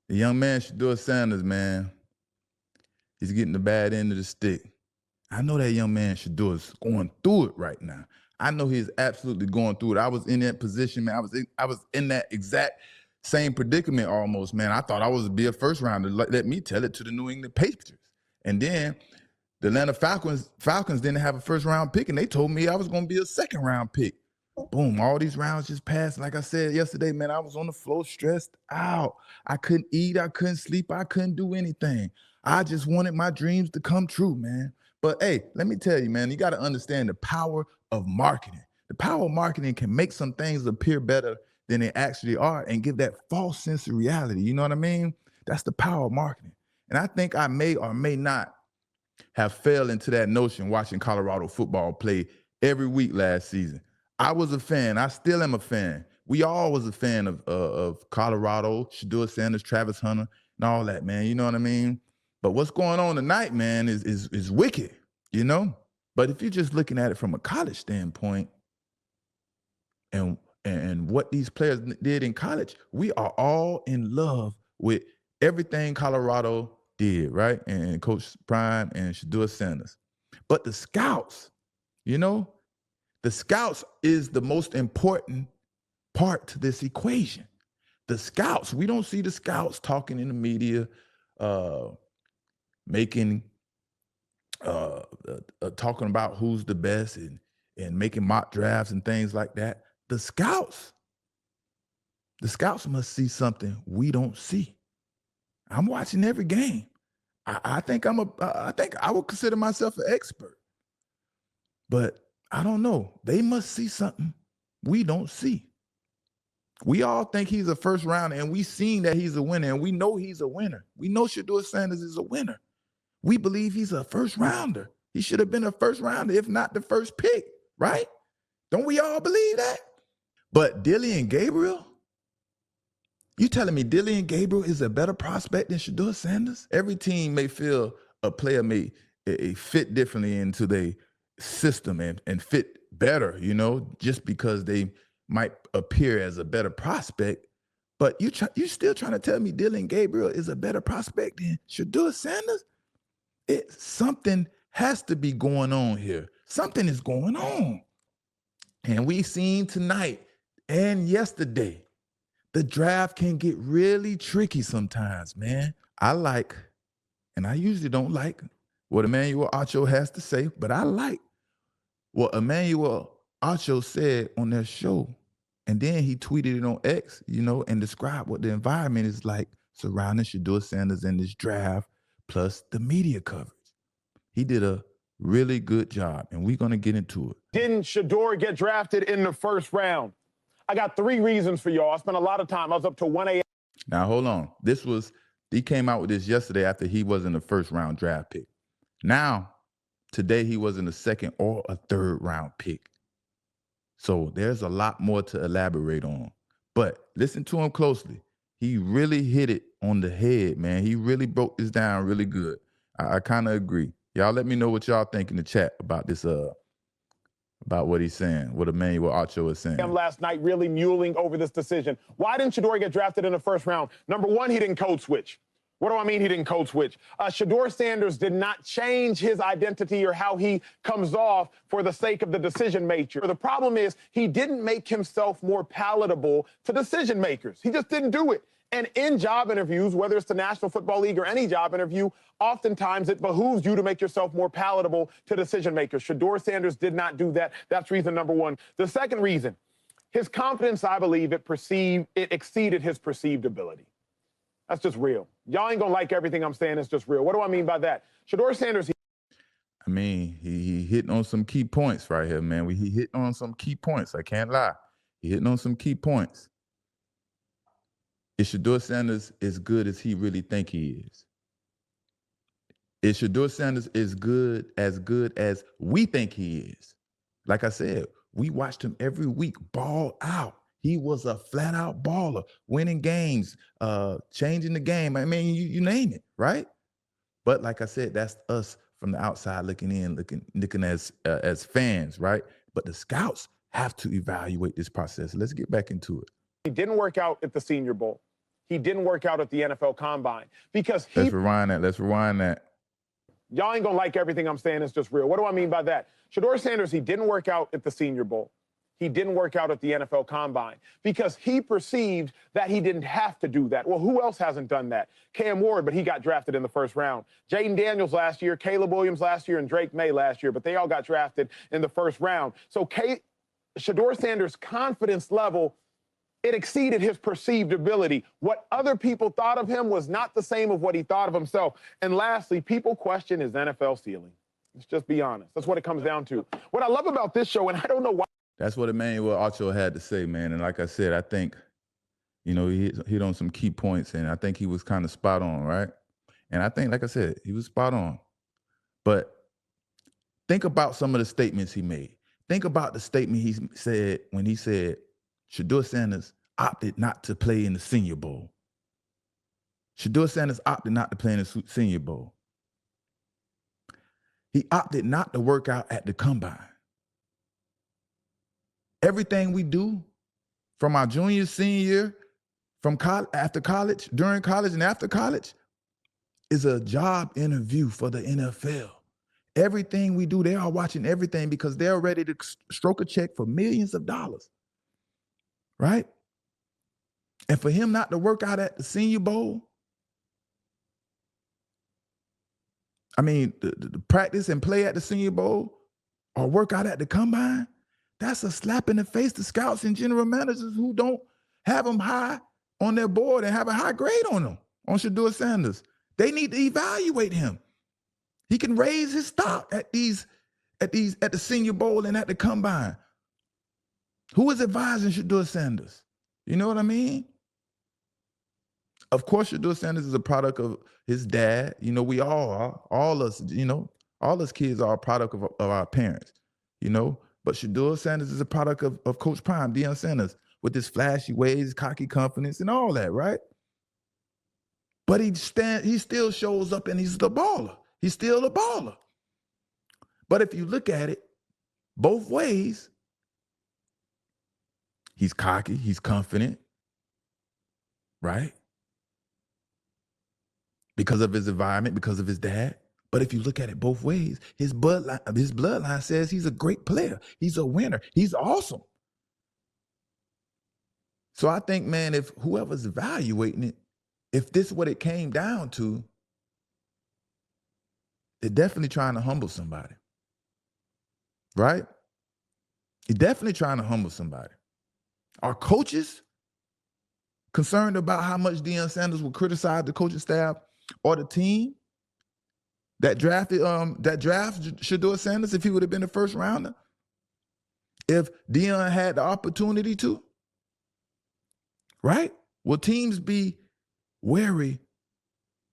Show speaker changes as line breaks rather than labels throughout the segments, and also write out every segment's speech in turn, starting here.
The young man, Shedeur Sanders, man, he's getting the bad end of the stick. I know that young man, Shedeur, is going through it right now. I know he's absolutely going through it. I was in that position, man. I was in that exact same predicament almost, man. I thought I was to be a first rounder. Let me tell it to the New England Patriots. And then the Atlanta Falcons didn't have a first round pick, and they told me I was going to be a second round pick. Boom, all these rounds just passed. Like I said yesterday, man, I was on the floor stressed out. I couldn't eat, I couldn't sleep, I couldn't do anything. I just wanted my dreams to come true, man. But hey, let me tell you, man, you got to understand the power of marketing. The power of marketing can make some things appear better than they actually are and give that false sense of reality. You know what I mean? That's the power of marketing. And I think I may or may not have fell into that notion watching Colorado football play every week last season. I was a fan. I still am a fan. We all was a fan of Colorado, Shedeur Sanders, Travis Hunter, and all that, man. You know what I mean? But what's going on tonight, man, is wicked, you know? But if you're just looking at it from a college standpoint and what these players did in college, we are all in love with everything Colorado did, right? And Coach Prime and Shedeur Sanders. But the scouts, you know, the scouts is the most important part to this equation. The scouts, we don't see the scouts talking in the media, talking about who's the best and making mock drafts and things like that. The scouts must see something we don't see. I'm watching every game. I think I would consider myself an expert, but I don't know. They must see something we don't see. We all think he's a first rounder, and we seen that he's a winner, and we know he's a winner. We know Shedeur Sanders is a winner. We believe he's a first rounder. He should have been a first rounder, if not the first pick, right? Don't we all believe that? But Dillon Gabriel? You telling me Dillon Gabriel is a better prospect than Shedeur Sanders? Every team may feel a player may fit differently into their system and fit better, you know, just because they might appear as a better prospect. But you still trying to tell me Dillon Gabriel is a better prospect than Shedeur Sanders? Something has to be going on here. Something is going on. And we seen tonight and yesterday, the draft can get really tricky sometimes, man. I like, and I usually don't like what Emmanuel Acho has to say, but I like what Emmanuel Acho said on their show. And then he tweeted it on X, you know, and described what the environment is like surrounding Shedeur Sanders in this draft, plus the media coverage. He did a really good job, and we're going to get into it.
Didn't Shedeur get drafted in the first round? I got 3 reasons for y'all. I spent a lot of time. I was up to 1 a.m.
Now, hold on. He came out with this yesterday after he wasn't a first round draft pick. Now, today he wasn't a second or a third round pick. So there's a lot more to elaborate on. But listen to him closely. He really hit it on the head, man. He really broke this down really good. I kind of agree. Y'all let me know what y'all think in the chat about this, about what he's saying, what Emmanuel Acho is saying.
Last night really mulling over this decision. Why didn't Shedeur get drafted in the first round? Number one, he didn't code switch. What do I mean he didn't code switch? Shedeur Sanders did not change his identity or how he comes off for the sake of the decision maker. The problem is he didn't make himself more palatable to decision makers. He just didn't do it. And in job interviews, whether it's the National Football League or any job interview, oftentimes it behooves you to make yourself more palatable to decision makers. Shedeur Sanders did not do that. That's reason number one. The second reason, his confidence, I believe, it exceeded his perceived ability. That's just real. Y'all ain't gonna like everything I'm saying. It's just real. What do I mean by that? Shedeur Sanders.
I mean, he hitting on some key points right here, man. He hitting on some key points. I can't lie. He hitting on some key points. Is Shedeur Sanders as good as he really think he is? Is Shedeur Sanders as good as we think he is? Like I said, we watched him every week ball out. He was a flat-out baller, winning games, changing the game. I mean, you name it, right? But like I said, that's us from the outside looking in, looking as fans, right? But the scouts have to evaluate this process. Let's get back into it.
He didn't work out at the Senior Bowl. he didn't work out at the NFL Combine because
Let's rewind that. Let's rewind that.
Y'all ain't gonna like everything I'm saying. It's just real. What do I mean by that? Shedeur Sanders, he didn't work out at the Senior Bowl. He didn't work out at the NFL Combine because he perceived that he didn't have to do that. Well, who else hasn't done that? Cam Ward, but he got drafted in the first round. Jaden Daniels last year, Caleb Williams last year, and Drake May last year, but they all got drafted in the first round. So Shedeur Sanders' confidence level, it exceeded his perceived ability. What other people thought of him was not the same of what he thought of himself. And lastly, people question his NFL ceiling. Let's just be honest. That's what it comes down to. What I love about this show, and I don't know why.
That's what Emmanuel Ocho had to say, man. And like I said, I think, you know, he hit on some key points, and I think he was kind of spot on, right? And I think, like I said, he was spot on. But think about some of the statements he made. Think about the statement he said when he said Shedeur Sanders opted not to play in the Senior Bowl. Shedeur Sanders opted not to play in the Senior Bowl. He opted not to work out at the Combine. Everything we do from our junior, senior year, from after college, during college, and after college is a job interview for the NFL. Everything we do, they are watching everything because they're ready to stroke a check for millions of dollars, right? And for him not to work out at the Senior Bowl, I mean, the practice and play at the Senior Bowl or work out at the Combine, that's a slap in the face to scouts and general managers who don't have them high on their board and have a high grade on them, on Shedeur Sanders. They need to evaluate him. He can raise his stock at the Senior Bowl and at the Combine. Who is advising Shedeur Sanders? You know what I mean? Of course, Shedeur Sanders is a product of his dad. You know, we all are. All us, you know, all us kids are a product of our parents, you know. But Shedeur Sanders is a product of Coach Prime, Deion Sanders, with his flashy ways, cocky confidence, and all that, right? But he still shows up and he's the baller. He's still a baller. But if you look at it both ways, he's cocky, he's confident, right? Because of his environment, because of his dad. But if you look at it both ways, his bloodline says he's a great player. He's a winner. He's awesome. So I think, man, if whoever's evaluating it, if this is what it came down to, they're definitely trying to humble somebody, right? You're definitely trying to humble somebody. Are coaches concerned about how much Deion Sanders will criticize the coaching staff or the team that drafted Shedeur Sanders if he would have been the first rounder? If Deion had the opportunity to, right? Will teams be wary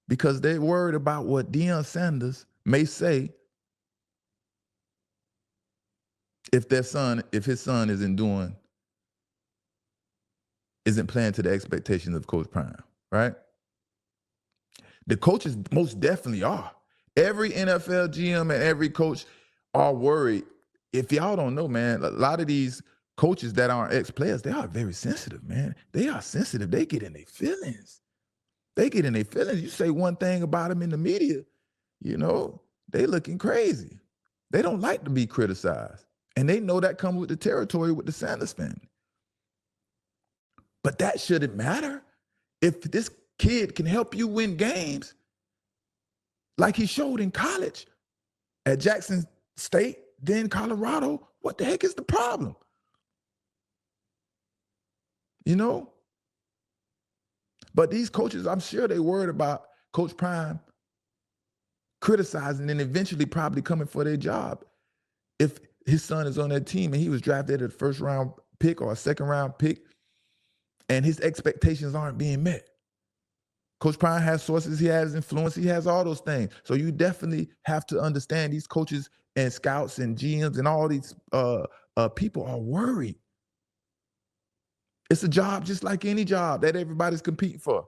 because they're worried about what Deion Sanders may say if his son isn't playing to the expectations of Coach Prime, right? The coaches most definitely are. Every NFL GM and every coach are worried. If y'all don't know, man, a lot of these coaches that aren't ex-players, they are very sensitive, man. They are sensitive. They get in their feelings. You say one thing about them in the media, you know, they looking crazy. They don't like to be criticized. And they know that comes with the territory with the Sanders family. But that shouldn't matter. If this kid can help you win games, like he showed in college at Jackson State, then Colorado, what the heck is the problem? You know? But these coaches, I'm sure they worried about Coach Prime criticizing and eventually probably coming for their job. If his son is on that team and he was drafted at a first round pick or a second round pick and his expectations aren't being met. Coach Prime has sources, he has influence, he has all those things. So you definitely have to understand these coaches and scouts and GMs and all these people are worried. It's a job just like any job that everybody's competing for.